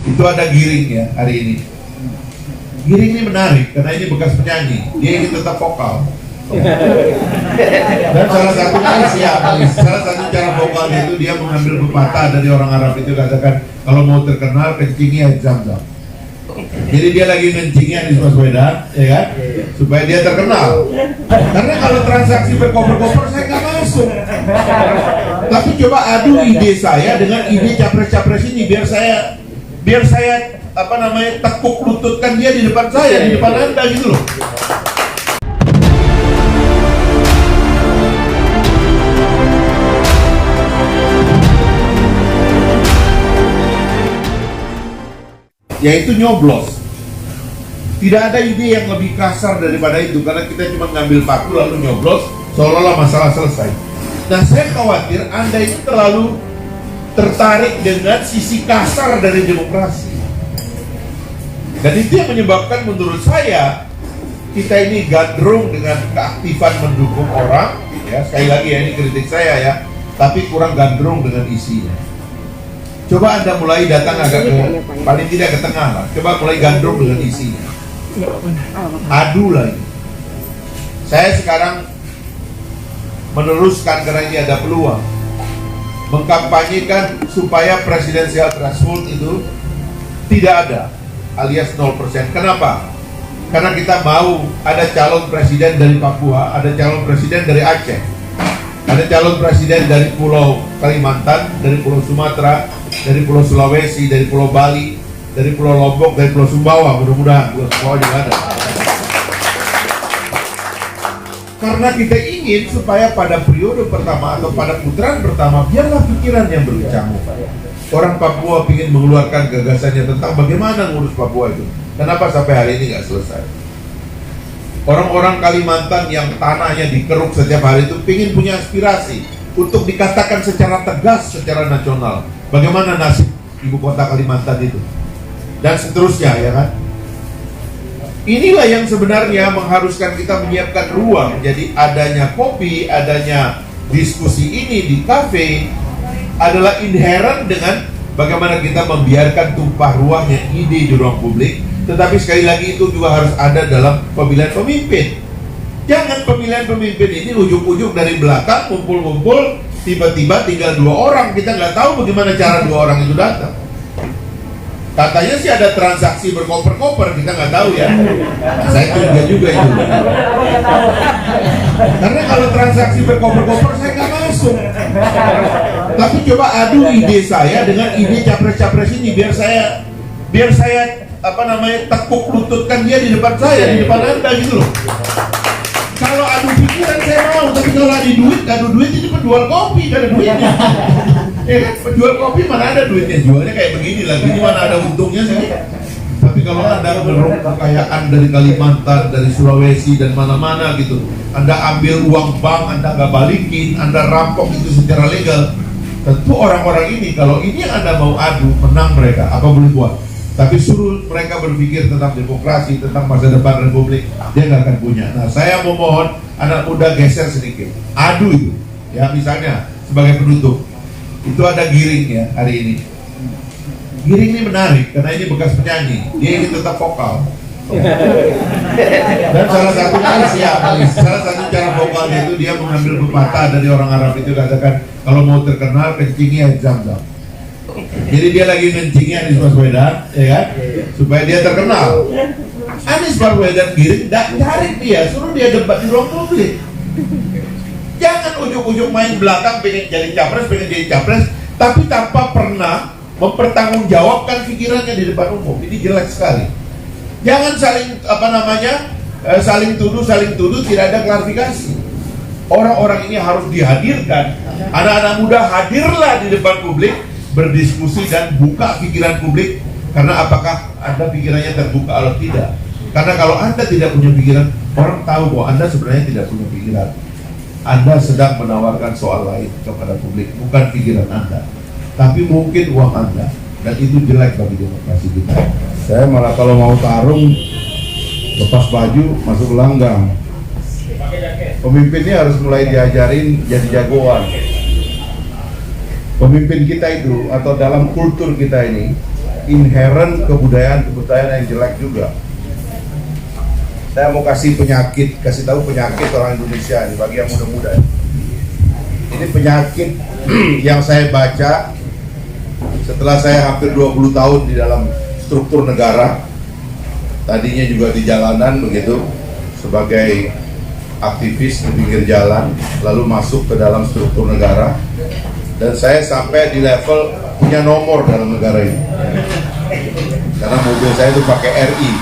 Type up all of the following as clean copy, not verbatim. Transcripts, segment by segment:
Itu ada Giring ya hari ini. Giring ini menarik karena ini bekas penyanyi, dia ingin tetap vokal. Dan salah satu cara vokalnya itu dia mengambil pepatah dari orang Arab itu, katakan kalau mau terkenal kencingi air Zam-Zam. Jadi dia lagi ngencingi Anies Baswedan, ya kan, supaya dia terkenal. Karena kalau transaksi berkoper-koper saya nggak masuk. Tapi coba adu ide saya dengan ide capres-capres ini, biar saya tekuk lututkan dia di depan saya, di depan Anda gitu loh. Yaitu nyoblos. Tidak ada ide yang lebih kasar daripada itu, karena kita cuma ngambil paku lalu nyoblos seolah-olah masalah selesai. Nah, saya khawatir Anda ini terlalu tertarik dengan sisi kasar dari demokrasi. Dan itu yang menyebabkan menurut saya kita ini gandrung dengan keaktifan mendukung orang, ya, sekali lagi ya, ini kritik saya ya, tapi kurang gandrung dengan isinya. Coba Anda mulai datang agak paling tidak ke tengah lah. Coba mulai gandrung dengan isinya. Adu lagi. Saya sekarang meneruskan karena ini ada peluang, mengkampanyekan supaya presidensial threshold itu tidak ada, alias 0%. Kenapa? Karena kita mau ada calon presiden dari Papua, ada calon presiden dari Aceh, ada calon presiden dari Pulau Kalimantan, dari Pulau Sumatera, dari Pulau Sulawesi, dari Pulau Bali, dari Pulau Lombok, dari Pulau Sumbawa. Mudah-mudahan Pulau Sumbawa juga ada. Karena kita ingin supaya pada periode pertama atau pada putaran pertama, biarlah pikiran yang berkecamuk. Orang Papua ingin mengeluarkan gagasannya tentang bagaimana ngurus Papua itu. Kenapa sampai hari ini nggak selesai? Orang-orang Kalimantan yang tanahnya dikeruk setiap hari itu ingin punya aspirasi untuk dikatakan secara tegas, secara nasional, bagaimana nasib ibu kota Kalimantan itu, dan seterusnya, ya kan? Inilah yang sebenarnya mengharuskan kita menyiapkan ruang. Jadi adanya kopi, adanya diskusi ini di kafe adalah inherent dengan bagaimana kita membiarkan tumpah ruangnya ide di ruang publik. Tetapi sekali lagi itu juga harus ada dalam pemilihan pemimpin. Jangan pemilihan pemimpin ini ujuk-ujuk dari belakang kumpul-kumpul, tiba-tiba tinggal 2 orang, kita nggak tahu bagaimana cara 2 orang itu datang. Katanya sih ada transaksi berkoper-koper, kita nggak tahu ya. Saya curiga juga itu. Karena kalau transaksi berkoper-koper saya nggak masuk. Tapi coba adu ide saya dengan ide capres-capres ini, biar saya tekuk lututkan dia di depan saya, di depan Anda gitu loh. Kalau adu pikiran saya mau, tapi kalau adu duit ini penjual kopi, gak ada duitnya. Ya kan, penjual kopi mana ada duitnya, jualnya kayak begini lagi, ini mana ada untungnya sih. Tapi kalau Anda meraup kekayaan dari Kalimantan, dari Sulawesi dan mana-mana gitu, Anda ambil uang bank, Anda nggak balikin, Anda rampok itu secara legal, tentu orang-orang ini, kalau ini yang Anda mau adu, menang mereka, apa boleh buat. Tapi suruh mereka berpikir tentang demokrasi, tentang masa depan Republik, dia nggak akan punya. Nah, saya memohon anak muda geser sedikit, adu itu. Ya, misalnya sebagai penutup, itu ada Giring ya hari ini. Giring ini menarik karena ini bekas penyanyi, dia ingin tetap vokal. Dan salah satu cara vokalnya itu dia mengambil pepatah dari orang Arab itu, katakan kalau mau terkenal kencingi air Zam-Zam. Jadi dia lagi ngencingi Anies Baswedan, ya kan, supaya dia terkenal. Anies Baswedan Giring cari dia, suruh dia debat di ruang publik. Jangan ujuk-ujuk main belakang pengen jadi capres, tapi tanpa pernah mempertanggungjawabkan pikirannya di depan umum. Ini jelek sekali. Jangan saling tuduh, tidak ada klarifikasi. Orang-orang ini harus dihadirkan. Anak-anak muda hadirlah di depan publik, berdiskusi dan buka pikiran publik. Karena apakah Anda pikirannya terbuka atau tidak? Karena kalau Anda tidak punya pikiran, orang tahu bahwa Anda sebenarnya tidak punya pikiran. Anda sedang menawarkan soal lain kepada publik, bukan pikiran Anda, tapi mungkin uang Anda, dan itu jelek bagi demokrasi kita. Saya malah kalau mau tarung, lepas baju, masuk gelanggang. Pemimpin ini harus mulai diajarin jadi jagoan. Pemimpin kita itu, atau dalam kultur kita ini, inherent kebudayaan yang jelek juga. Saya mau kasih tahu penyakit orang Indonesia ini bagi yang muda-muda. Ini penyakit yang saya baca setelah saya hampir 20 tahun di dalam struktur negara. Tadinya juga di jalanan begitu, sebagai aktivis di pinggir jalan, lalu masuk ke dalam struktur negara, dan saya sampai di level punya nomor dalam negara ini, karena mobil saya itu pakai RI.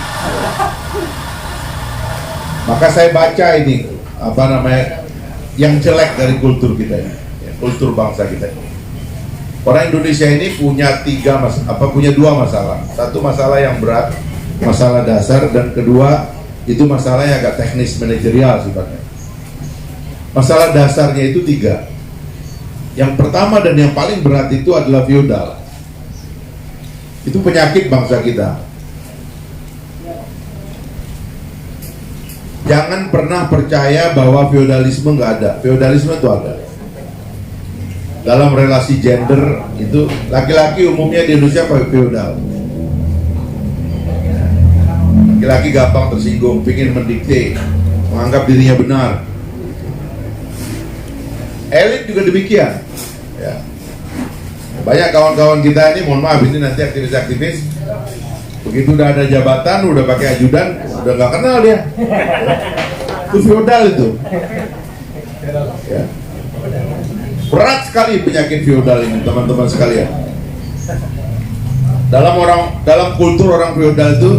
Maka saya baca ini yang jelek dari kultur kita ini, kultur bangsa kita ini. Orang Indonesia ini punya dua masalah. Satu masalah yang berat, masalah dasar, dan kedua itu masalah yang agak teknis manajerial sifatnya. Masalah dasarnya itu 3. Yang pertama dan yang paling berat itu adalah feodal. Itu penyakit bangsa kita. Jangan pernah percaya bahwa feodalisme nggak ada. Feodalisme itu ada. Dalam relasi gender itu laki-laki umumnya di Indonesia pakai feodal. Laki-laki gampang tersinggung, pingin mendikte, menganggap dirinya benar. Elit juga demikian. Ya. Banyak kawan-kawan kita ini, mohon maaf ini nanti aktivis-aktivis, begitu udah ada jabatan, udah pakai ajudan, udah nggak kenal dia. Itu feodal itu. Ya. Berat sekali penyakit feodal ini, teman-teman sekalian. Dalam kultur orang feodal itu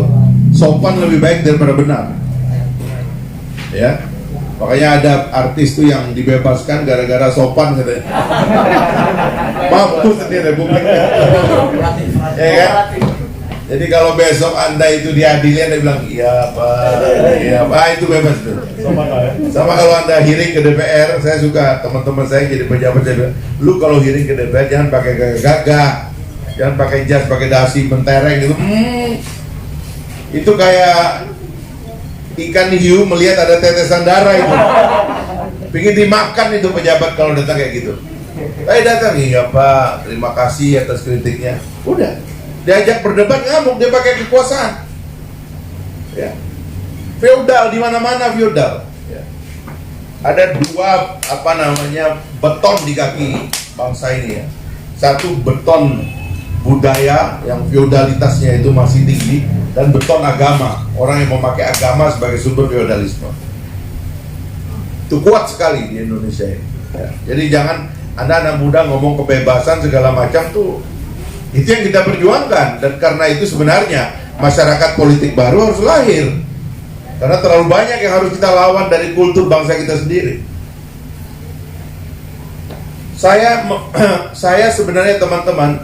sopan lebih baik daripada benar. Ya. Makanya ada artis tuh yang dibebaskan gara-gara sopan katanya. Mampus sendiri Republik. Ya kan? Jadi kalau besok Anda itu diadili, Anda bilang iya Pak, iya Pak, itu bebas tuh. Sama kalau Anda hearing ke DPR, saya suka teman-teman saya jadi pejabat, saya bilang, lu kalau hearing ke DPR jangan pakai gagah, jangan pakai jas, pakai dasi, mentereng gitu. Itu kayak ikan hiu melihat ada tetesan darah itu. Pingin dimakan itu pejabat kalau datang kayak gitu. Saya datang, iya Pak, terima kasih atas kritiknya. Udah, diajak berdebat ngamuk, dia pakai kekuasaan. Ya. Feodal di mana-mana feodal. Ya. Ada dua beton di kaki bangsa ini ya. Satu beton budaya yang feodalitasnya itu masih tinggi, dan beton agama, orang yang memakai agama sebagai sumber feodalisme. Itu kuat sekali di Indonesia ini. Ya. Jadi jangan Anda anak muda ngomong kebebasan segala macam tuh. Itu yang kita perjuangkan, dan karena itu sebenarnya masyarakat politik baru harus lahir, karena terlalu banyak yang harus kita lawan dari kultur bangsa kita sendiri. Saya sebenarnya teman-teman,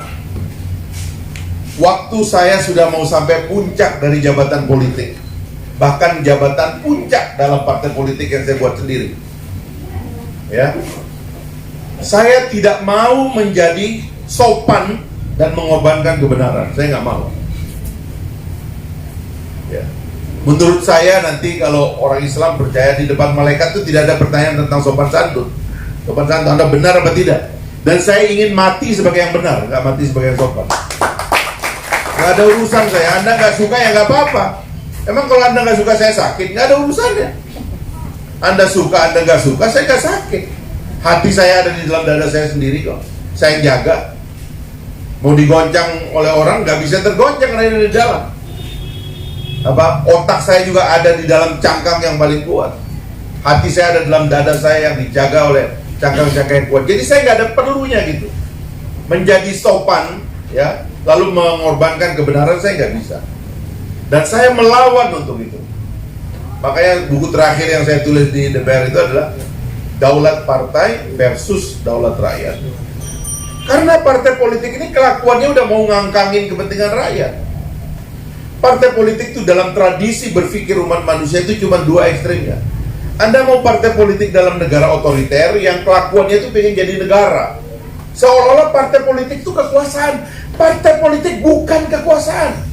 waktu saya sudah mau sampai puncak dari jabatan politik, bahkan jabatan puncak dalam partai politik yang saya buat sendiri, ya, saya tidak mau menjadi sopan dan mengorbankan kebenaran. Saya nggak mau. Ya. Menurut saya nanti kalau orang Islam percaya di depan malaikat itu tidak ada pertanyaan tentang sopan santun. Sopan santun Anda benar apa tidak? Dan saya ingin mati sebagai yang benar, nggak mati sebagai yang sopan. Nggak ada urusan saya. Anda nggak suka ya nggak apa-apa. Emang kalau Anda nggak suka saya sakit, nggak ada urusannya. Anda suka, Anda nggak suka, saya nggak sakit. Hati saya ada di dalam dada saya sendiri kok. Saya yang jaga. Mau digoncang oleh orang nggak bisa tergoncang karena di dalam. Otak saya juga ada di dalam cangkang yang paling kuat. Hati saya ada dalam dada saya yang dijaga oleh cangkang-cangkang yang kuat. Jadi saya nggak ada perlunya gitu. Menjadi sopan, ya, lalu mengorbankan kebenaran saya nggak bisa. Dan saya melawan untuk itu. Makanya buku terakhir yang saya tulis di DPR itu adalah Daulat Partai versus Daulat Rakyat. Karena partai politik ini kelakuannya udah mau ngangkangin kepentingan rakyat. Partai politik itu dalam tradisi berpikir umat manusia itu cuma dua ekstrimnya. Anda mau partai politik dalam negara otoriter yang kelakuannya itu pengen jadi negara. Seolah-olah partai politik itu kekuasaan. Partai politik bukan kekuasaan.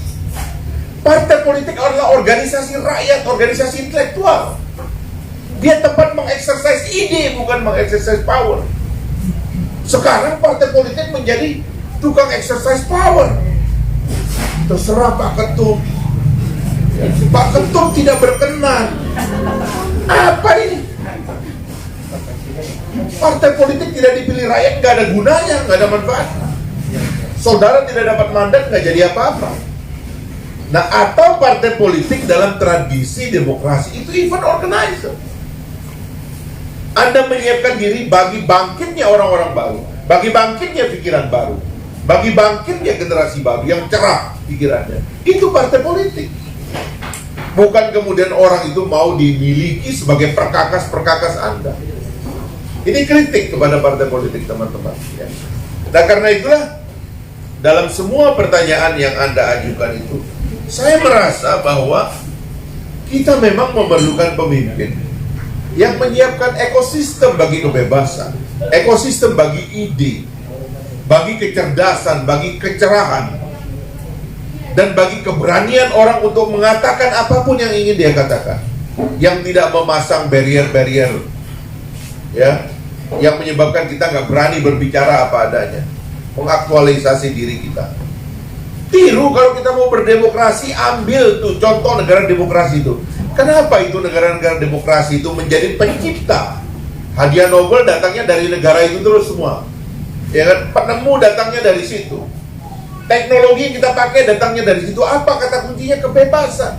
Partai politik adalah organisasi rakyat, organisasi intelektual. Dia tempat mengeksersis ide, bukan mengeksersis power. Sekarang partai politik menjadi tukang exercise power. Terserah Pak Ketum. Pak Ketum tidak berkenan. Apa ini? Partai politik tidak dipilih rakyat, nggak ada gunanya, nggak ada manfaat. Saudara tidak dapat mandat, nggak jadi apa-apa. Nah, atau partai politik dalam tradisi demokrasi itu event organizer. Anda menyiapkan diri bagi bangkitnya orang-orang baru, bagi bangkitnya pikiran baru, bagi bangkitnya generasi baru yang cerah pikirannya. Itu partai politik. Bukan kemudian orang itu mau dimiliki sebagai perkakas-perkakas Anda. Ini kritik kepada partai politik, teman-teman. Ya. Nah, karena itulah dalam semua pertanyaan yang Anda ajukan itu, saya merasa bahwa kita memang memerlukan pemimpin yang menyiapkan ekosistem bagi kebebasan, ekosistem bagi ide, bagi kecerdasan, bagi kecerahan, dan bagi keberanian orang untuk mengatakan apapun yang ingin dia katakan, yang tidak memasang barrier-barrier, ya, yang menyebabkan kita nggak berani berbicara apa adanya, mengaktualisasi diri kita. Tiru kalau kita mau berdemokrasi, ambil tuh contoh negara demokrasi itu. Kenapa itu negara-negara demokrasi itu menjadi pencipta? Hadiah Nobel datangnya dari negara itu terus semua. Ya kan? Penemu datangnya dari situ. Teknologi yang kita pakai datangnya dari situ. Apa kata kuncinya? Kebebasan.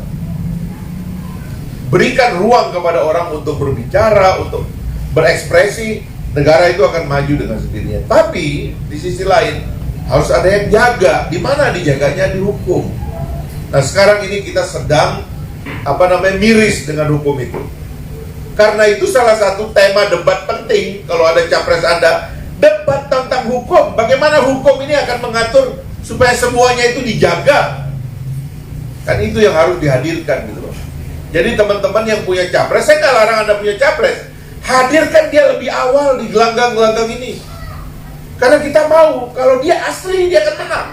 Berikan ruang kepada orang untuk berbicara, untuk berekspresi, negara itu akan maju dengan sendirinya. Tapi di sisi lain harus ada yang jaga. Di mana dijaganya? Di hukum. Nah, sekarang ini kita sedang miris dengan hukum itu. Karena itu salah satu tema debat penting kalau ada capres Anda, debat tentang hukum. Bagaimana hukum ini akan mengatur supaya semuanya itu dijaga. Kan itu yang harus dihadirkan gitu loh. Jadi teman-teman yang punya capres, saya nggak larang Anda punya capres, hadirkan dia lebih awal di gelanggang-gelanggang ini. Karena kita mau, kalau dia asli, dia akan menang.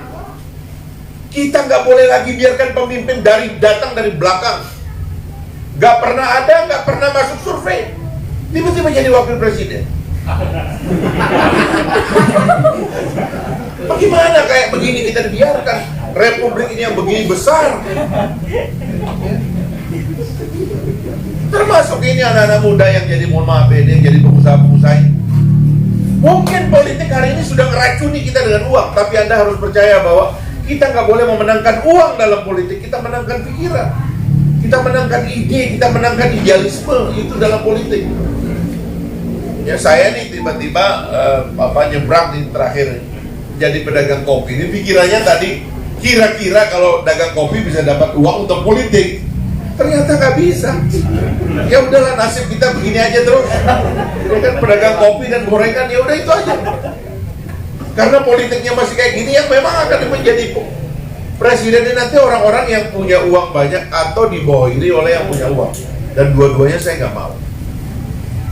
Kita nggak boleh lagi biarkan pemimpin datang dari belakang. Nggak pernah ada, nggak pernah masuk survei, tiba-tiba jadi wakil presiden. Bagaimana kayak begini kita dibiarkan? Republik ini yang begini besar. Termasuk ini anak-anak muda yang jadi, mohon maaf ini, yang jadi pengusaha-pengusaha ini. Mungkin politik hari ini sudah meracuni kita dengan uang, tapi Anda harus percaya bahwa kita nggak boleh memenangkan uang dalam politik. Kita menangkan pikiran, kita menangkan ide, kita menangkan idealisme itu dalam politik. Ya, saya nih tiba-tiba nyebrang nih terakhir jadi pedagang kopi. Ini pikirannya tadi kira-kira kalau dagang kopi bisa dapat uang untuk politik. Ternyata nggak bisa. Ya udahlah, nasib kita begini aja terus. Ya kan, pedagang kopi dan gorengan, ya udah itu aja. Karena politiknya masih kayak gini, yang memang akan menjadi presiden nanti orang-orang yang punya uang banyak atau dibohongi oleh yang punya uang. Dan dua-duanya saya nggak mau.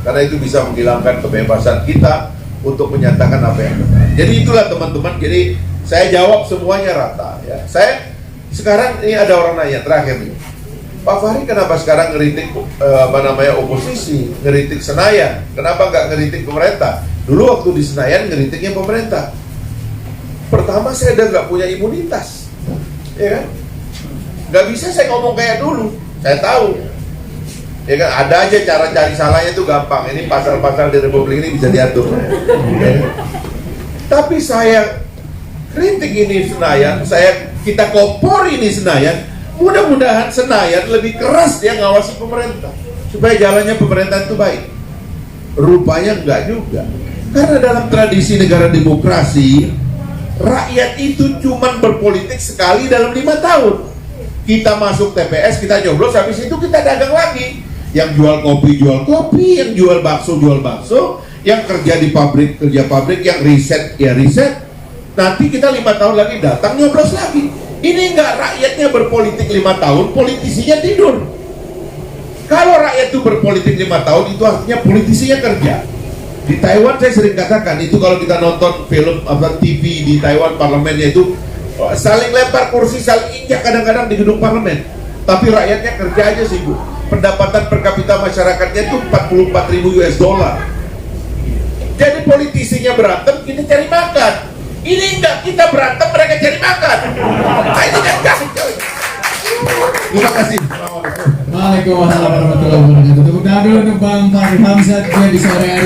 Karena itu bisa menghilangkan kebebasan kita untuk menyatakan apa yang benar. Jadi itulah teman-teman. Jadi saya jawab semuanya rata. Ya. Saya sekarang ini ada orang nanya terakhir nih, Pak Fahri kenapa sekarang ngeritik oposisi, ngeritik Senayan? Kenapa nggak ngeritik pemerintah? Dulu waktu di Senayan ngeritiknya pemerintah. Pertama saya udah nggak punya imunitas, ya kan? Nggak bisa saya ngomong kayak dulu. Saya tahu, ya kan? Ada aja cara cari salahnya itu gampang. Ini pasal-pasal di Republik ini bisa diatur. Ya. Tapi saya kritik ini Senayan, kita kompor ini Senayan. Mudah-mudahan Senayan lebih keras dia ngawasi pemerintah supaya jalannya pemerintahan itu baik. Rupanya enggak juga. Karena dalam tradisi negara demokrasi, rakyat itu cuman berpolitik sekali dalam 5 tahun. Kita masuk TPS, kita nyoblos, habis itu kita dagang lagi. Yang jual kopi, yang jual bakso, yang kerja di pabrik, kerja pabrik, yang riset, ya riset. Nanti kita 5 tahun lagi datang nyoblos lagi. Ini enggak, rakyatnya berpolitik 5 tahun, politisinya tidur. Kalau rakyat itu berpolitik 5 tahun, itu artinya politisinya kerja. Di Taiwan saya sering katakan, itu kalau kita nonton film TV di Taiwan, parlemennya itu saling lempar kursi, saling injak kadang-kadang di gedung parlemen. Tapi rakyatnya kerja aja sih, Bu. Pendapatan per kapita masyarakatnya itu 44.000 US dollar. Jadi politisinya berantem, kita cari makan. Ini enggak, kita berantem, mereka cari makan. Nah, ini kan kacau. Terima kasih. Waalaikumsalam warahmatullahi wabarakatuh. Tepuk tangan dulu untuk Bang Fahri Hamzat di sore hari.